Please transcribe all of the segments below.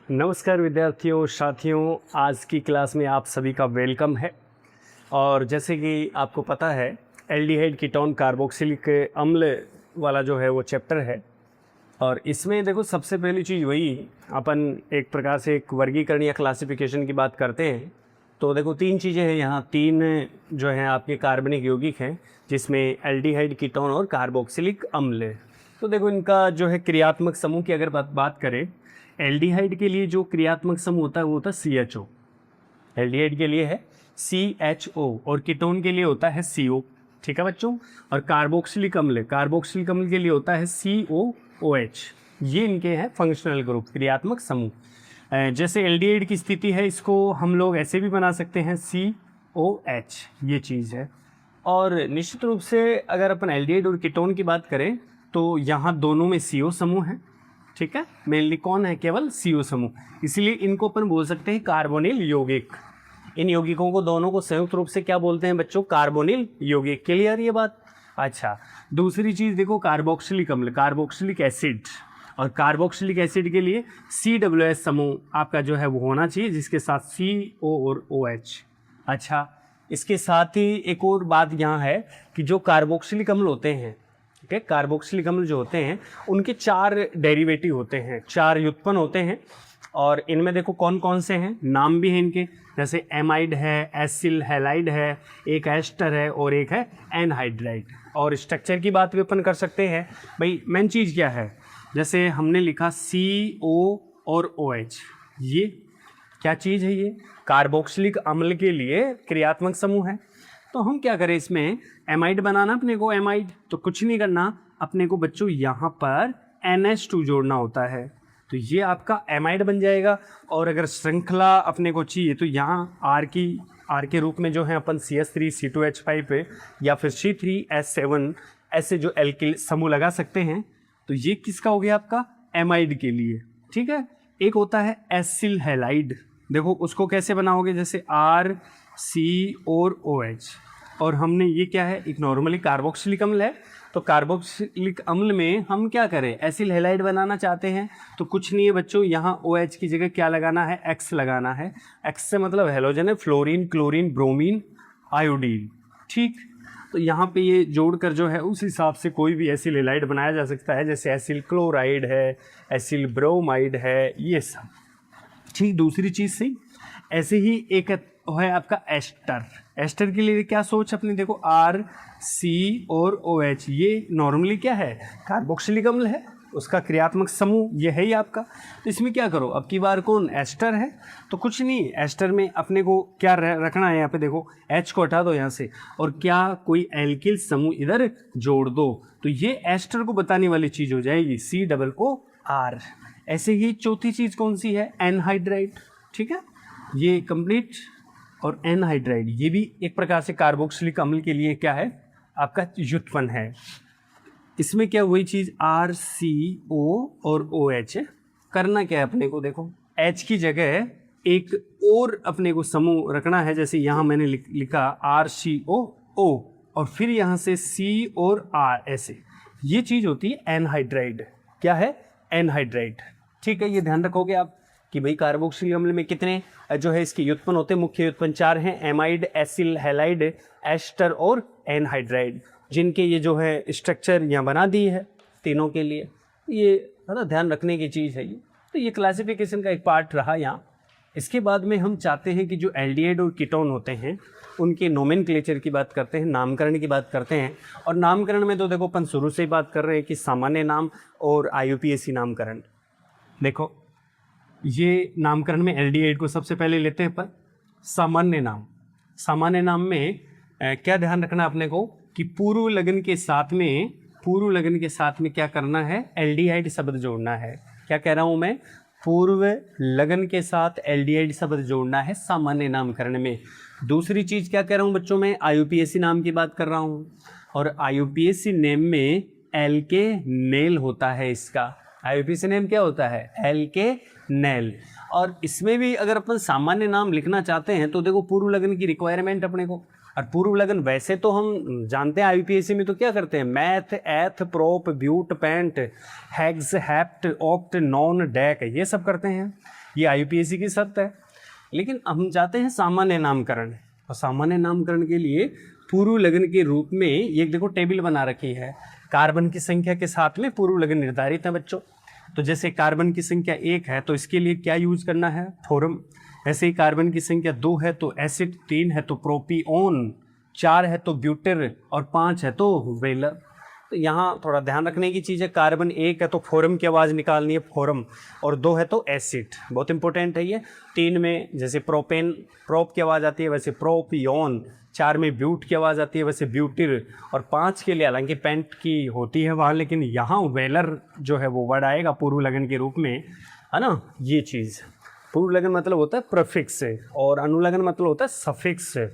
नमस्कार विद्यार्थियों साथियों, आज की क्लास में आप सभी का वेलकम है। और जैसे कि आपको पता है, एल्डिहाइड कीटोन कार्बोक्सिलिक अम्ल वाला जो है वो चैप्टर है। और इसमें देखो सबसे पहली चीज़ वही, अपन एक प्रकार से एक वर्गीकरण या क्लासिफिकेशन की बात करते हैं। तो देखो तीन चीज़ें हैं यहाँ, तीन जो हैं आपके कार्बनिक यौगिक हैं, जिसमें एल्डिहाइड कीटोन और कार्बोक्सिलिक अम्ल। तो देखो इनका जो है क्रियात्मक समूह की अगर बात करें, एल्डिहाइड के लिए जो क्रियात्मक समूह होता है वो होता है CHO। एल्डिहाइड के लिए है CHO और कीटोन के लिए होता है CO। ठीक है बच्चों। और कार्बोक्सिलिक अम्ल के लिए होता है COOH। ये इनके हैं फंक्शनल ग्रुप, क्रियात्मक समूह। जैसे एल्डिहाइड की स्थिति है, इसको हम लोग ऐसे भी बना सकते हैं COH, ये चीज़ है। और निश्चित रूप से अगर अपन एल्डिहाइड और कीटोन की बात करें तो यहाँ दोनों में CO समूह है। ठीक है, मेनली कौन है? केवल CO समूह, इसलिए इनको अपन बोल सकते हैं कार्बोनिल यौगिक। इन यौगिकों को दोनों को संयुक्त रूप से क्या बोलते हैं बच्चों? कार्बोनिल यौगिक। क्लियर ये बात? अच्छा, दूसरी चीज़ देखो, कार्बोक्सिलिक अम्ल, कार्बोक्सिलिक एसिड। और कार्बोक्सिलिक एसिड के लिए COOH समूह आपका जो है वो होना चाहिए, जिसके साथ CO और OH। अच्छा, इसके साथ ही एक और बात यहाँ है कि जो कार्बोक्सिलिक अम्ल होते हैं, ठीक है, कार्बोक्सिलिक अम्ल जो होते हैं उनके 4 डेरिवेटिव होते हैं, 4 व्युत्पन्न होते हैं। और इनमें देखो कौन कौन से हैं, नाम भी हैं इनके, जैसे एमाइड है, एसिल हैलाइड है, एक एस्टर है और एक है एनहाइड्राइड। और स्ट्रक्चर की बात भी अपन कर सकते हैं। भाई मेन चीज़ क्या है, जैसे हमने लिखा CO और OH, ये क्या चीज़ है? ये कार्बोक्सिलिक अम्ल के लिए क्रियात्मक समूह है। तो हम क्या करें, इसमें एमाइड बनाना अपने को, एमाइड तो कुछ नहीं करना अपने को बच्चों, यहाँ पर NH2 जोड़ना होता है, तो ये आपका एमाइड बन जाएगा। और अगर श्रृंखला अपने को चाहिए तो यहाँ R के रूप में जो है अपन CH3 C2H5 पे या फिर C3H7 ऐसे जो एल्किल समूह लगा सकते हैं। तो ये किसका हो गया? आपका एमाइड के लिए। ठीक है, एक होता है एसिल हैलाइड। देखो उसको कैसे बनाओगे, जैसे R C और OH। और हमने ये क्या है, एक नॉर्मली कार्बोक्सिलिक अम्ल है, तो कार्बोक्सिलिक अम्ल में हम क्या करें, एसिल हैलाइड बनाना चाहते हैं तो कुछ नहीं है बच्चों, यहाँ OH की जगह क्या लगाना है? X लगाना है। X से मतलब हेलोजन है, फ्लोरीन, क्लोरीन, ब्रोमीन, आयोडीन। ठीक, तो यहाँ पे ये जोड़कर जो है उस हिसाब से कोई भी एसिल हैलाइड बनाया जा सकता है, जैसे एसिल क्लोराइड है, एसिल ब्रोमाइड है, ये सब। ठीक, दूसरी चीज़ से ऐसे ही एक है आपका एस्टर। एस्टर के लिए क्या सोच अपनी देखो, R C और OH, ये नॉर्मली क्या है? कार्बोक्सिलिक अम्ल है, उसका क्रियात्मक समूह ये है ही आपका। तो इसमें क्या करो, अब की बार कौन एस्टर है, तो कुछ नहीं, एस्टर में अपने को क्या रखना है, यहाँ पे देखो H को हटा दो यहाँ से, और क्या कोई एल्किल समूह इधर जोड़ दो, तो ये एस्टर को बताने वाली चीज़ हो जाएगी COOR। ऐसे ही चौथी चीज़ कौन सी है? एनहाइड्राइड। ठीक है, ये कंप्लीट। और एनहाइड्राइड ये भी एक प्रकार से कार्बोक्सिलिक अम्ल के लिए क्या है? आपका व्युत्पन्न है। इसमें क्या वही चीज़ RCO और OH है। करना क्या है अपने को, देखो H की जगह एक और अपने को समूह रखना है, जैसे यहाँ मैंने लिखा RCOO और फिर यहाँ से C और R, ऐसे ये चीज़ होती है एनहाइड्राइड। क्या है? एनहाइड्राइड। ठीक है, ये ध्यान रखोगे आप कि भाई कार्बोक्सिलिक अम्ल में कितने जो है इसके व्युत्पन्न होते हैं, मुख्य व्युत्पन्न 4 हैं, एमाइड, एसिल हैलाइड, एस्टर और एनहाइड्राइड, जिनके ये जो है स्ट्रक्चर यहाँ बना दी है तीनों के लिए। ये है ना, ध्यान रखने की चीज़ है ये। तो ये क्लासिफिकेशन का एक पार्ट रहा यहाँ। इसके बाद में हम चाहते हैं कि जो एल्डिहाइड और कीटोन होते हैं उनके नोमेनक्लेचर की बात करते हैं, नामकरण की बात करते हैं। और नामकरण में तो देखो अपन शुरू से ही बात कर रहे हैं कि सामान्य नाम और IUPAC नामकरण। देखो ये नामकरण में एल्डिहाइड को सबसे पहले लेते हैं अपन सामान्य नाम। सामान्य नाम में क्या ध्यान रखना अपने को कि पूर्व लगन के साथ में क्या करना है? एल्डिहाइड शब्द जोड़ना है। क्या कह रहा हूँ मैं? पूर्व लगन के साथ एल्डिहाइड शब्द जोड़ना है सामान्य नामकरण में। दूसरी चीज़ क्या कह रहा हूँ बच्चों, में IUPAC नाम की बात कर रहा हूँ, और IUPAC नेम में एल्केनेल होता है। इसका IUPAC नेम क्या होता है? एल्केनेल। और इसमें भी अगर अपन सामान्य नाम लिखना चाहते हैं तो देखो पूर्व लगन की रिक्वायरमेंट अपने को, और पूर्व लगन वैसे तो हम जानते हैं IUPAC में तो क्या करते हैं, meth, eth, prop, but, pent, hex, hept, oct, non, dec, ये सब करते हैं। ये IUPAC की शर्त है। लेकिन हम चाहते हैं सामान्य नामकरण, और सामान्य नामकरण के लिए पूर्व लग्न के रूप में ये देखो टेबल बना रखी है, कार्बन की संख्या के साथ में पूर्व लग्न निर्धारित है बच्चों। तो जैसे कार्बन की संख्या 1 है तो इसके लिए क्या यूज करना है, फोरम। ऐसे ही कार्बन की संख्या 2 है तो एसिड, 3 है तो प्रोपिओन, 4 है तो ब्यूटेर और 5 है तो वेलर। तो यहाँ थोड़ा ध्यान रखने की चीज़ है, कार्बन 1 है तो फोरम की आवाज़ निकालनी है फोरम, और 2 है तो एसिड, बहुत इंपॉर्टेंट है ये। 3 में जैसे प्रोपेन, प्रोप की आवाज़ आती है वैसे प्रोपियोन, 4 में ब्यूट की आवाज़ आती है वैसे ब्यूटिर, और 5 के लिए हालांकि पेंट की होती है वहाँ, लेकिन यहाँ वेलर जो है वो वर्ड आएगा पूर्व लगन के रूप में, है ना। ये चीज़ पूर्व लगन मतलब होता है प्रफिक्स से, और अनुलग्न मतलब होता है सफिक्स से,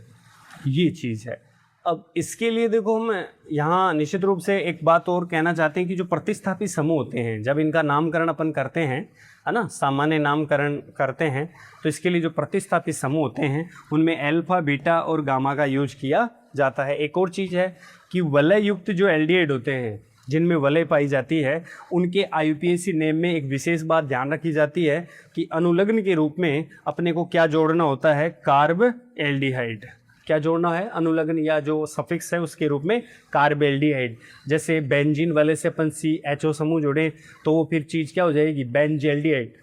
ये चीज़ है। अब इसके लिए देखो हम यहाँ निश्चित रूप से एक बात और कहना चाहते हैं कि जो प्रतिस्थापी समूह होते हैं, जब इनका नामकरण अपन करते हैं, है ना, सामान्य नामकरण करते हैं, तो इसके लिए जो प्रतिस्थापी समूह होते हैं उनमें अल्फा, बीटा और गामा का यूज किया जाता है। एक और चीज़ है कि वलय युक्त जो एल्डिहाइड होते हैं, जिनमें वलय पाई जाती है, उनके IUPAC नेम में एक विशेष बात ध्यान रखी जाती है कि अनुलग्न के रूप में अपने को क्या जोड़ना होता है, कार्ब एल्डिहाइड। क्या जोड़ना है, अनुलग्न या जो सफिक्स है उसके रूप में कार्ब एल्डिहाइड। जैसे बेंजीन वाले से अपन CHO समूह जोड़ें तो वो फिर चीज़ क्या हो जाएगी, बेंजेल्डिहाइड,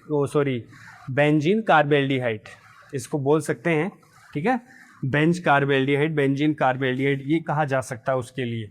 बेंजीन कार्ब एल्डिहाइड, इसको बोल सकते हैं, ठीक है, Benz carb aldehyde, benzene carb aldehyde, ये कहा जा सकता है उसके लिए।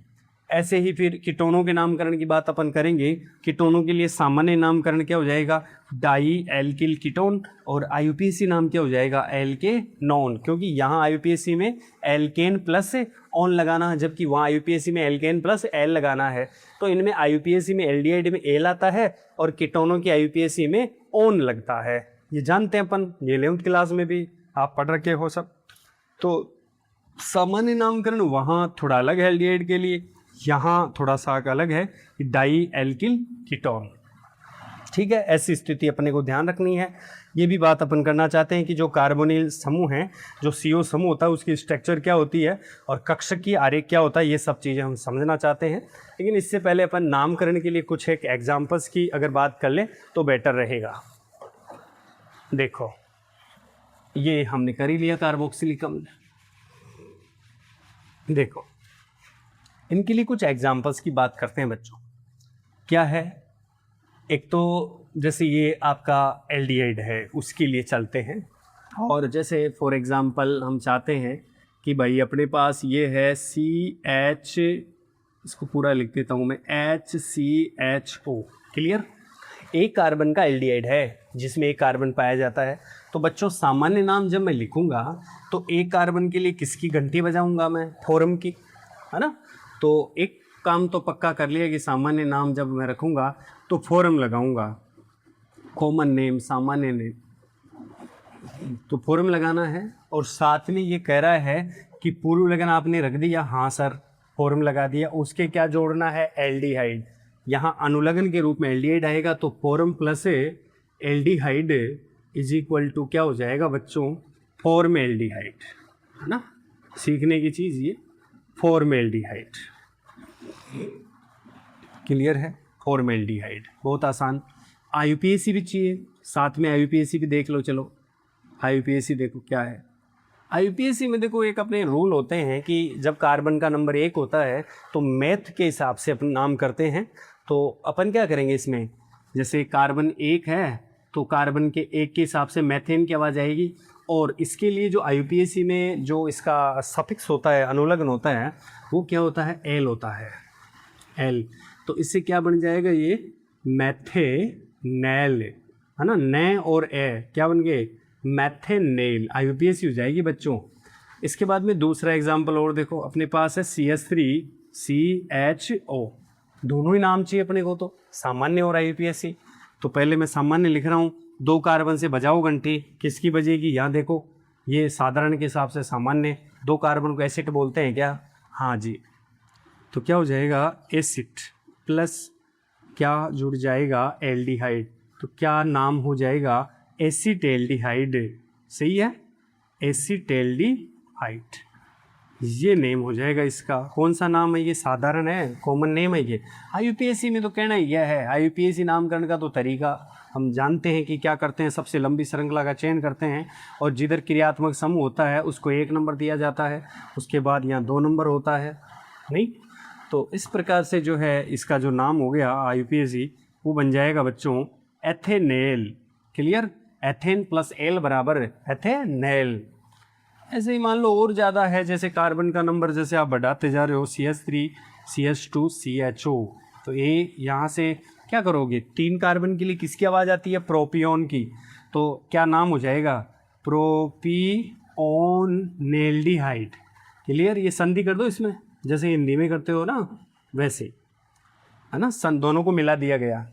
ऐसे ही फिर कीटोनों के नामकरण की बात अपन करेंगे। कीटोनों के लिए सामान्य नामकरण क्या हो जाएगा, डाई एल्किल कीटोन, और IUPAC नाम क्या हो जाएगा, एल्केनॉन, क्योंकि यहाँ IUPAC में एल्केन प्लस ऑन लगाना है, जबकि वहाँ IUPAC में एल्केन प्लस एल लगाना है। तो इनमें IUPAC में एल्डिहाइड में एल आता है और कीटोनों की IUPAC में ऑन लगता है। ये जानते हैं अपन, ये 11th क्लास में भी आप पढ़ रखे हो सब। तो सामान्य नामकरण वहाँ थोड़ा अलग है एल्डिहाइड के लिए, यहाँ थोड़ा सा अलग है, डाई एल्किल कीटोन, ठीक है। ऐसी स्थिति अपने को ध्यान रखनी है। ये भी बात अपन करना चाहते हैं कि जो कार्बोनिल समूह हैं, जो CO समूह होता है उसकी स्ट्रक्चर क्या होती है और कक्षक की आरेख क्या होता है, ये सब चीज़ें हम समझना चाहते हैं। लेकिन इससे पहले अपन नामकरण के लिए कुछ एक एग्जाम्पल्स की अगर बात कर लें तो बेटर रहेगा। देखो ये हमने कर ही लिया कार्बोक्सिलिक अम्ल, देखो इनके लिए कुछ एग्जाम्पल्स की बात करते हैं बच्चों। क्या है, एक तो जैसे ये आपका एल्डिहाइड है उसके लिए चलते हैं, और जैसे फॉर एग्जांपल हम चाहते हैं कि भाई अपने पास ये है CH, इसको पूरा लिख देता हूँ मैं, HCHO, क्लियर। एक कार्बन का एल्डिहाइड है जिसमें एक कार्बन पाया जाता है। तो बच्चों सामान्य नाम जब मैं लिखूंगा तो एक कार्बन के लिए किसकी घंटी बजाऊंगा मैं, फोरम की, है ना। तो एक काम तो पक्का कर लिया कि सामान्य नाम जब मैं रखूंगा तो फोरम लगाऊंगा, कॉमन नेम, सामान्य नेम, तो फोरम लगाना है। और साथ में ये कह रहा है कि पूर्व लगन आपने रख दिया, हाँ सर फोरम लगा दिया, उसके क्या जोड़ना है, एल्डिहाइड। यहाँ अनुलग्न के रूप में एल्डिहाइड आएगा तो form plus aldehyde is equal to क्या हो जाएगा बच्चों, फॉर्मेल्डिहाइड, है ना। सीखने की चीज़ ये, फॉर्मेल्डिहाइड, क्लियर है, फॉर्मेल्डिहाइड, बहुत आसान। IUPAC भी चाहिए, साथ में IUPAC भी देख लो। चलो IUPAC देखो क्या है। IUPAC में देखो एक अपने रूल होते हैं कि जब कार्बन का नंबर 1 होता है तो मैथ के हिसाब से अपन नाम करते हैं। तो अपन क्या करेंगे इसमें, जैसे कार्बन 1 है तो कार्बन के 1 के हिसाब से मैथेन की आवाज़ आएगी, और इसके लिए जो IUPAC में जो इसका सफिक्स होता है, अनुलग्न होता है, वो क्या होता है, एल होता है, एल। तो इससे क्या बन जाएगा, ये मैथेनेल, है ना, नै और ए क्या बन गए, मैथेनेल, IUPAC हो जाएगी बच्चों। इसके बाद में दूसरा एग्जाम्पल और देखो, अपने पास है CH3CHO, दोनों ही नाम चाहिए अपने को, तो सामान्य और IUPAC। तो पहले मैं सामान्य लिख रहा हूँ, 2 कार्बन से बजाओ घंटी, किसकी बजेगी, यहाँ देखो, ये साधारण के हिसाब से सामान्य, 2 कार्बन को एसिड बोलते हैं क्या, हाँ जी। तो क्या हो जाएगा, एसिड प्लस क्या जुड़ जाएगा, एल्डिहाइड, तो क्या नाम हो जाएगा, एसिटेल्डिहाइड, सही है, एसिटेल्डिहाइड, ये नेम हो जाएगा इसका। कौन सा नाम है ये? साधारण है, कॉमन नेम है ये। आईयूपीएसी में तो कहना ही यह है, आईयूपीएसी नामकरण का तो तरीका हम जानते हैं कि क्या करते हैं, सबसे लंबी श्रृंखला का चयन करते हैं और जिधर क्रियात्मक समूह होता है उसको 1 नंबर दिया जाता है, उसके बाद यहाँ 2 नंबर होता है, नहीं? तो इस प्रकार से जो है इसका जो नाम हो गया आईयूपीएसी वो बन जाएगा बच्चों एथेनेल। क्लियर? एथेन प्लस एल बराबर एथेनेल। ऐसे ही मान लो और ज़्यादा है, जैसे कार्बन का नंबर जैसे आप बढ़ाते जा रहे हो, CH3 CH2 CHO, तो ये यहाँ से क्या करोगे? 3 कार्बन के लिए किसकी आवाज़ आती है? प्रोपियोन की। तो क्या नाम हो जाएगा? प्रोपिओनेल्डिहाइड। क्लियर? ये संधि कर दो इसमें, जैसे हिंदी में करते हो ना वैसे, है ना, दोनों को मिला दिया गया,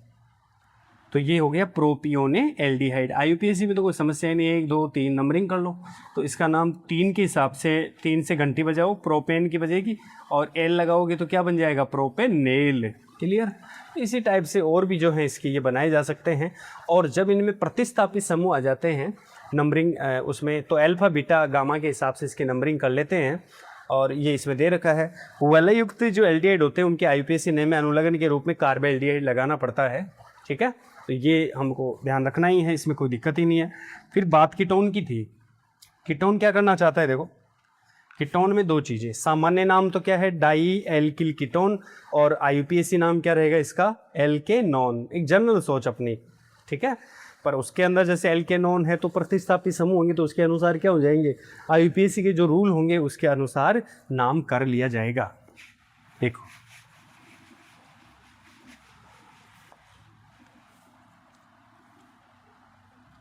तो ये हो गया प्रोपियोनेल्डिहाइड। आईयूपीएसी में तो कोई समस्या ही नहीं है, 1 2 3 नंबरिंग कर लो। तो इसका नाम 3 के हिसाब से 3 से घंटी बजाओ, प्रोपेन की बजेगी, और एल लगाओगे तो क्या बन जाएगा? प्रोपेनेल। क्लियर? इसी टाइप से और भी जो है इसके ये बनाए जा सकते हैं। और जब इनमें प्रतिस्थापित समूह आ जाते हैं नंबरिंग उसमें, तो अल्फा बीटा गामा के हिसाब से इसकी नंबरिंग कर लेते हैं। और ये इसमें दे रखा है, वलयुक्त जो एल्डिहाइड होते हैं उनके आईयूपीएसी नेम में अनुलग्न के रूप में कार्बोएल्डिहाइड लगाना पड़ता है। ठीक है, तो ये हमको ध्यान रखना ही है, इसमें कोई दिक्कत ही नहीं है। फिर बात कीटोन की थी। कीटोन क्या करना चाहता है? देखो, कीटोन में 2 चीज़ें, सामान्य नाम तो क्या है? डाई एल्किल कीटोन, और आईयूपीएसी नाम क्या रहेगा इसका? एल्केनॉन। एक जनरल सोच अपनी, ठीक है। पर उसके अंदर जैसे एल्केनॉन है तो प्रतिस्थापित समूह होंगे तो उसके अनुसार क्या हो जाएंगे? आईयूपीएसी के जो रूल होंगे उसके अनुसार नाम कर लिया जाएगा। देखो,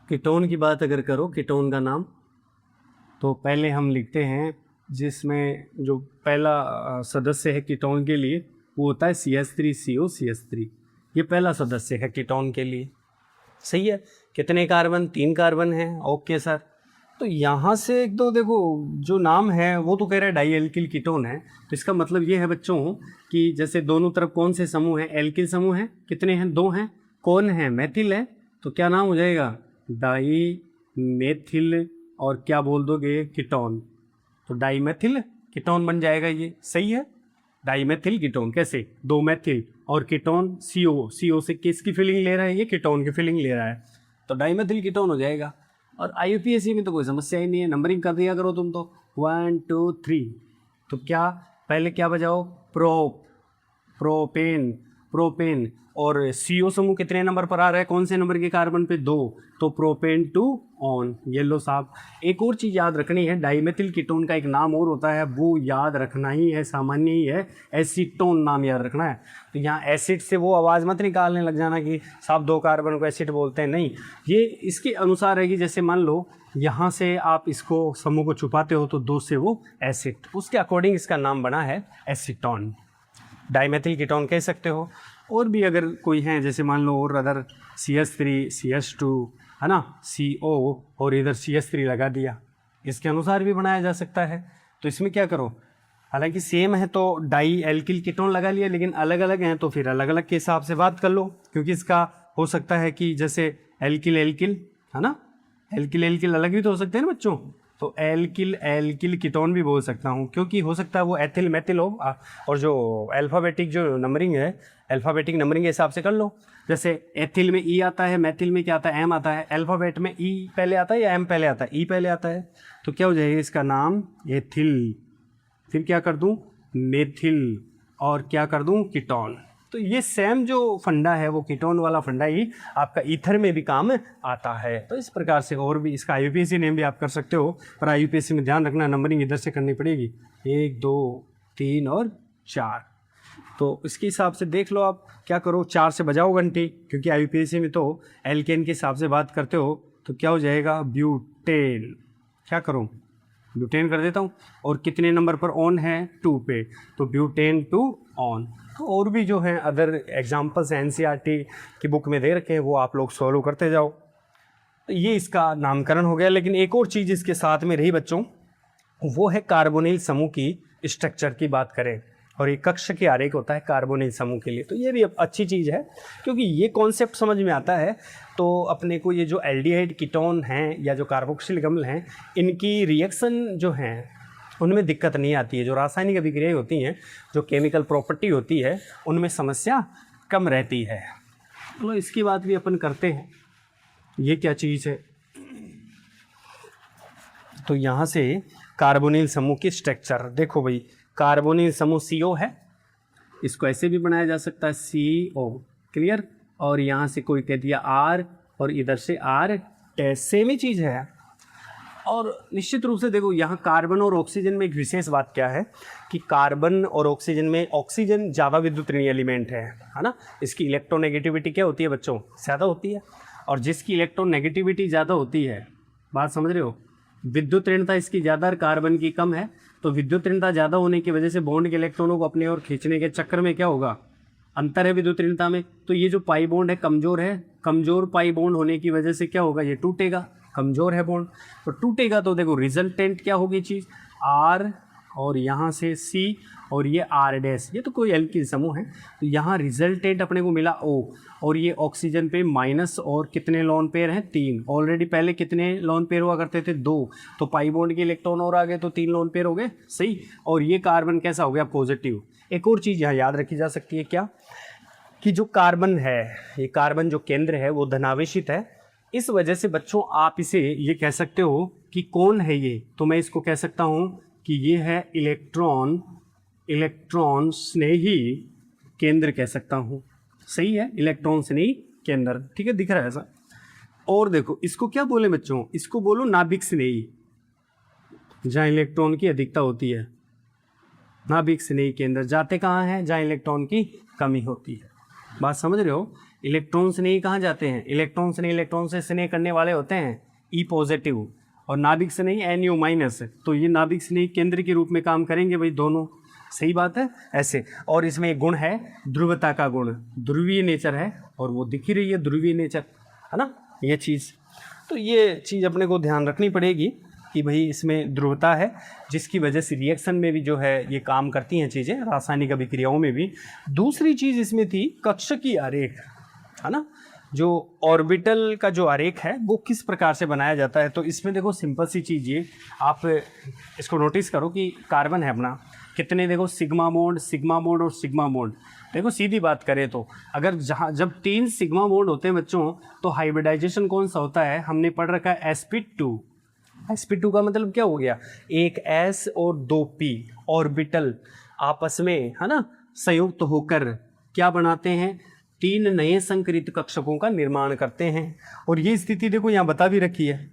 कीटोन की बात अगर करो, कीटोन का नाम तो पहले हम लिखते हैं, जिसमें जो पहला सदस्य है कीटोन के लिए वो होता है CH3CO CH3। ये पहला सदस्य है कीटोन के लिए। सही है? कितने कार्बन? 3 कार्बन हैं। Okay sir. तो यहाँ से एक दो देखो, जो नाम है वो तो कह रहा है डाई एल्किल कीटोन है, तो इसका मतलब ये है बच्चों कि जैसे दोनों तरफ कौन से समूह हैं? एल्किल समूह हैं। कितने हैं? 2 हैं। कौन है? मेथिल है। तो क्या नाम हो जाएगा? डाई मेथिल, और क्या बोल दोगे? कीटोन। तो डाई मेथिल कीटोन बन जाएगा ये। सही है? Di methyl ketone. कैसे? 2 मेथिल और कीटोन CO से किसकी फीलिंग ले रहा है? ये कीटोन की फीलिंग ले रहा है, तो डाई मेथिल कीटोन हो जाएगा। और आईयूपीएसी में तो कोई समस्या ही नहीं है, नंबरिंग कर दिया करो तुम तो 1 2 3। तो क्या पहले क्या बजाओ? प्रोपेन। और CO समूह कितने नंबर पर आ रहा है? कौन से नंबर के कार्बन पे? 2, तो प्रोपेन टू ऑन। ये लो साहब, एक और चीज़ याद रखनी है, डाईमेथिल कीटोन का एक नाम और होता है, वो याद रखना ही है, सामान्य ही है, एसीटोन नाम याद रखना है। तो यहाँ एसिड से वो आवाज़ मत निकालने लग जाना कि साहब 2 कार्बन को एसिड बोलते हैं, नहीं, ये इसके अनुसार है कि जैसे मान लो यहाँ से आप इसको समूह को छुपाते हो तो 2 से वो एसिड, उसके अकॉर्डिंग इसका नाम बना है एसीटोन। डाईमेथिल कीटोन कह सकते हो। और भी अगर कोई है, जैसे मान लो और अदर CH3 CH2 है ना, CO और इधर CH3 लगा दिया, इसके अनुसार भी बनाया जा सकता है। तो इसमें क्या करो, हालांकि सेम है तो डाई एल्किल कीटोन लगा लिया, लेकिन अलग अलग हैं तो फिर अलग अलग के हिसाब से बात कर लो, क्योंकि इसका हो सकता है कि जैसे एल्किल है ना, एल्किल अलग भी तो हो सकते हैं ना बच्चों, तो एल्किल कीटोन भी बोल सकता हूँ, क्योंकि हो सकता है वो एथिल मेथिल हो। और जो अल्फ़ाबेटिक जो नंबरिंग है, अल्फ़ाबेटिक नंबरिंग के हिसाब से कर लो। जैसे एथिल में E आता है, मेथिल में क्या आता है? M आता है। अल्फ़ाबेट में E पहले आता है या M पहले आता है? E पहले आता है। तो क्या हो जाएगा इसका नाम? एथिल। फिर क्या कर दूँ? मेथिल। और क्या कर दूँ? कीटोन। तो ये सेम जो फंडा है वो कीटोन वाला फंडा ही आपका ईथर में भी काम आता है। तो इस प्रकार से और भी इसका आईयूपीएसी नेम भी आप कर सकते हो, पर आईयूपीएसी में ध्यान रखना नंबरिंग इधर से करनी पड़ेगी, 1 2 3 और 4। तो इसके हिसाब से देख लो, आप क्या करो, 4 से बजाओ घंटी, क्योंकि आईयूपीएसी में तो एल्केन के हिसाब से बात करते हो। तो क्या हो जाएगा? ब्यूटेन। क्या करूँ? ब्यूटेन कर देता हूँ। और कितने नंबर पर ऑन है? 2 पे, तो ब्यूटेन टू ऑन। तो और भी जो है अदर एग्जाम्पल्स एनसीईआरटी की बुक में दे रखे हैं, वो आप लोग सॉल्व करते जाओ। तो ये इसका नामकरण हो गया। लेकिन एक और चीज़ इसके साथ में रही बच्चों, वो है कार्बोनिल समूह की स्ट्रक्चर की बात करें, और ये कक्ष के आरेख होता है कार्बोनिल समूह के लिए। तो ये भी अच्छी चीज़ है, क्योंकि ये कॉन्सेप्ट समझ में आता है तो अपने को ये जो एल्डिहाइड कीटोन हैं या जो कार्बोक्सिलिक अम्ल हैं, इनकी रिएक्शन जो हैं उनमें दिक्कत नहीं आती है। जो रासायनिक अभिक्रियाएं होती हैं, जो केमिकल प्रॉपर्टी होती है, उनमें समस्या कम रहती है। चलो इसकी बात भी अपन करते हैं। ये क्या चीज़ है? तो यहाँ से कार्बोनिल समूह की स्ट्रक्चर देखो भाई, कार्बोनिल समूह CO है, इसको ऐसे भी बनाया जा सकता है CO, क्लियर। और यहाँ से कोई कह दिया R और इधर से R, सेम ही चीज़ है। और निश्चित रूप से देखो यहाँ कार्बन और ऑक्सीजन में एक विशेष बात क्या है कि कार्बन और ऑक्सीजन में ऑक्सीजन ज़्यादा विद्युत ऋणात्मक एलिमेंट है ना। इसकी इलेक्ट्रोनेगेटिविटी क्या होती है बच्चों? ज़्यादा होती है। और जिसकी इलेक्ट्रोनेगेटिविटी ज़्यादा होती है, बात समझ रहे हो, विद्युत ऋणता इसकी ज़्यादा और कार्बन की कम है, तो विद्युत ऋणता ज़्यादा होने की वजह से बॉन्ड के इलेक्ट्रॉनों को अपनी ओर खींचने के चक्कर में क्या होगा? अंतर है विद्युत ऋणता में। तो ये जो पाई बॉन्ड है कमज़ोर है, कमज़ोर पाई बॉन्ड होने की वजह से क्या होगा? ये टूटेगा, कमज़ोर है बॉन्ड तो टूटेगा। तो देखो रिजल्टेंट क्या होगी चीज़? R और यहाँ से C और ये R डैश, ये तो कोई एल्किल समूह है। तो यहाँ रिजल्टेंट अपने को मिला O, और ये ऑक्सीजन पे माइनस, और कितने लोन पेयर हैं? 3। ऑलरेडी पहले कितने लोन पेयर हुआ करते थे? 2। तो पाई बॉन्ड के इलेक्ट्रॉन और आ गए तो 3 लोन पेयर हो गए, सही। और ये कार्बन कैसा हो गया? पॉजिटिव। एक और चीज़ यहाँ याद रखी जा सकती है, क्या? कि जो कार्बन है, ये कार्बन जो केंद्र है वो धनावेशित है। इस वजह से बच्चों आप इसे ये कह सकते हो कि कौन है ये? तो मैं इसको कह सकता हूँ कि ये है इलेक्ट्रॉन स्नेही केंद्र कह सकता हूँ, सही है, इलेक्ट्रॉन स्नेही केंद्र, ठीक है, दिख रहा है ऐसा। और देखो इसको क्या बोले बच्चों? इसको बोलो नाभिक स्नेही, जहाँ इलेक्ट्रॉन की अधिकता होती है। नाभिक स्नेही केंद्र जाते कहाँ हैं? जहाँ इलेक्ट्रॉन की कमी होती है। बात समझ रहे हो? इलेक्ट्रॉन स्नेही कहाँ जाते हैं? इलेक्ट्रॉन से स्नेह करने वाले होते हैं E पॉजिटिव, और नाभिक स्नेही NU माइनस। तो ये नाभिक स्नेही केंद्र के रूप में काम करेंगे भाई दोनों, सही बात है ऐसे। और इसमें एक गुण है ध्रुवता का गुण, ध्रुवीय नेचर है, और वो दिख ही रही है ध्रुवीय नेचर, है ना ये चीज़। तो ये चीज़ अपने को ध्यान रखनी पड़ेगी कि भाई इसमें ध्रुवता है, जिसकी वजह से रिएक्शन में भी जो है ये काम करती हैं चीज़ें, रासायनिक अभिक्रियाओं में भी। दूसरी चीज़ इसमें थी कक्षकीय आरेख, है ना। जो ऑर्बिटल का जो आरेख है वो किस प्रकार से बनाया जाता है? तो इसमें देखो सिंपल सी चीज़ ये, आप इसको नोटिस करो कि कार्बन है अपना, कितने देखो सिग्मा बॉन्ड और सिग्मा बॉन्ड। देखो सीधी बात करें तो अगर जब 3 सिग्मा बॉन्ड होते हैं बच्चों, तो हाइब्रिडाइजेशन कौन सा होता है? हमने पढ़ रखा है sp2। sp2 का मतलब क्या हो गया? एक S और 2 P ऑर्बिटल आपस में, है ना, संयुक्त होकर क्या बनाते हैं? 3 नए संकरित कक्षकों का निर्माण करते हैं। और ये स्थिति देखो यहाँ बता भी रखी है,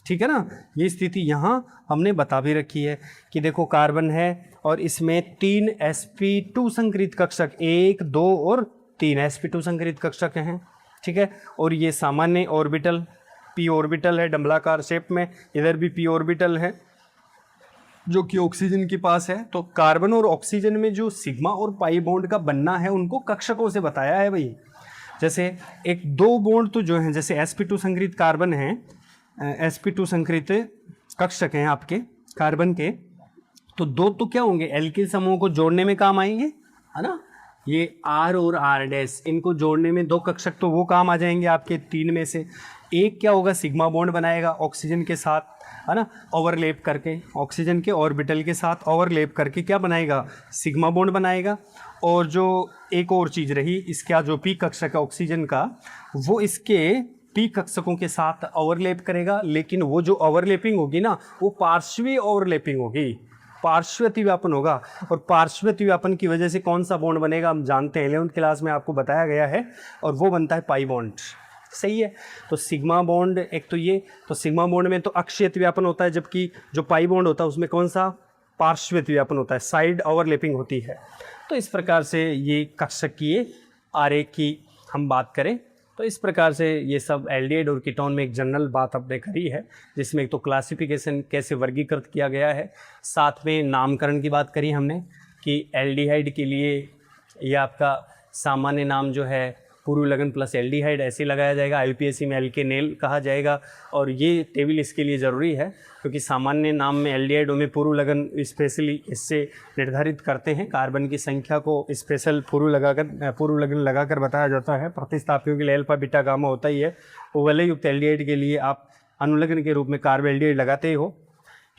ठीक है ना। ये स्थिति यहाँ हमने बता भी रखी है कि देखो कार्बन है और इसमें 3 sp2 संकरित कक्षक, 1, 2 और 3 sp2 संकरित कक्षक हैं, ठीक है। और ये सामान्य ऑर्बिटल p ऑर्बिटल है डंबलाकार शेप में, इधर भी p ऑर्बिटल है जो कि ऑक्सीजन के पास है। तो कार्बन और ऑक्सीजन में जो सिग्मा और पाई बॉन्ड का बनना है उनको कक्षकों से बताया है भाई। जैसे एक 2 बॉन्ड तो जो हैं, जैसे sp2 संकरित कार्बन है, sp2 संकरित कक्षक हैं आपके कार्बन के, तो 2 तो क्या होंगे? एल्किल समूह को जोड़ने में काम आएंगे, है ना। ये R और R डैश, इनको जोड़ने में 2 कक्षक तो वो काम आ जाएंगे आपके 3 में से। एक क्या होगा? सिग्मा बॉन्ड बनाएगा ऑक्सीजन के साथ, है ना, ओवरलैप करके, ऑक्सीजन के ऑर्बिटल के साथ ओवरलैप करके क्या बनाएगा? सिग्मा बॉन्ड बनाएगा। और जो एक और चीज़ रही, इसका जो p कक्षक है ऑक्सीजन का, वो इसके p कक्षकों के साथ ओवरलैप करेगा, लेकिन वो जो ओवरलैपिंग होगी ना, वो पार्श्वीय ओवरलैपिंग होगी, पार्श्व अतिव्यापन होगा। और पार्श्व अतिव्यापन की वजह से कौन सा बॉन्ड बनेगा हम जानते हैं, 11th क्लास में आपको बताया गया है, और वो बनता है पाई बॉन्ड, सही है। तो सिग्मा बॉन्ड एक तो ये, तो सिग्मा बॉन्ड में तो अक्षीय अतिव्यापन होता है, जबकि जो पाई बॉन्ड होता है उसमें कौन सा? पार्श्व अतिव्यापन होता है, साइड ओवरलैपिंग होती है। तो इस प्रकार से ये कक्षकीय आरेख की हम बात करें तो इस प्रकार से ये सब एल्डिहाइड और कीटोन में एक जनरल बात आपने करी है, जिसमें एक तो क्लासिफिकेशन कैसे वर्गीकृत किया गया है, साथ में नामकरण की बात करी हमने कि एल्डिहाइड के लिए ये आपका सामान्य नाम जो है पूर्व लगन प्लस एल्डिहाइड ऐसे लगाया जाएगा, IUPAC में एल्केनेल कहा जाएगा। और ये टेबल इसके लिए ज़रूरी है क्योंकि सामान्य नाम में एल्डिहाइडों में पूर्व लगन स्पेशली इससे निर्धारित करते हैं, कार्बन की संख्या को स्पेशल पूर्व लगन लगाकर बताया जाता है। प्रतिस्थापियों के लिए अल्फा बीटा गामा होता ही है। वलय युक्त एल्डिहाइड के लिए आप अनुलग्न के रूप में कार्ब एल्डिहाइड लगाते ही हो।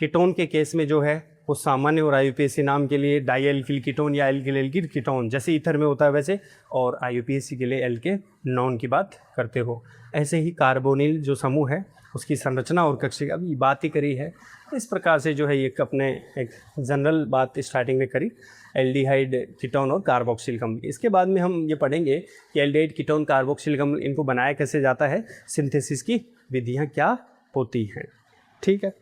कीटोन के केस में जो है वो सामान्य और IUPAC नाम के लिए डाई एल्किल कीटोन या एल्किल एल्किल कीटोन जैसे ईथर में होता है वैसे, और IUPAC के लिए एल्केनॉन की बात करते हो। ऐसे ही कार्बोनिल जो समूह है उसकी संरचना और कक्षीय अभी बात ही करी है। इस प्रकार से जो है एक जनरल बात स्टार्टिंग में करी एल्डिहाइड कीटोन और कार्बोक्सिलिक अम्ल। इसके बाद में हम ये पढ़ेंगे कि एल्डिहाइड कीटोन कार्बोक्सिलिक अम्ल इनको बनाया कैसे जाता है, सिंथेसिस की विधियाँ क्या होती हैं। ठीक है।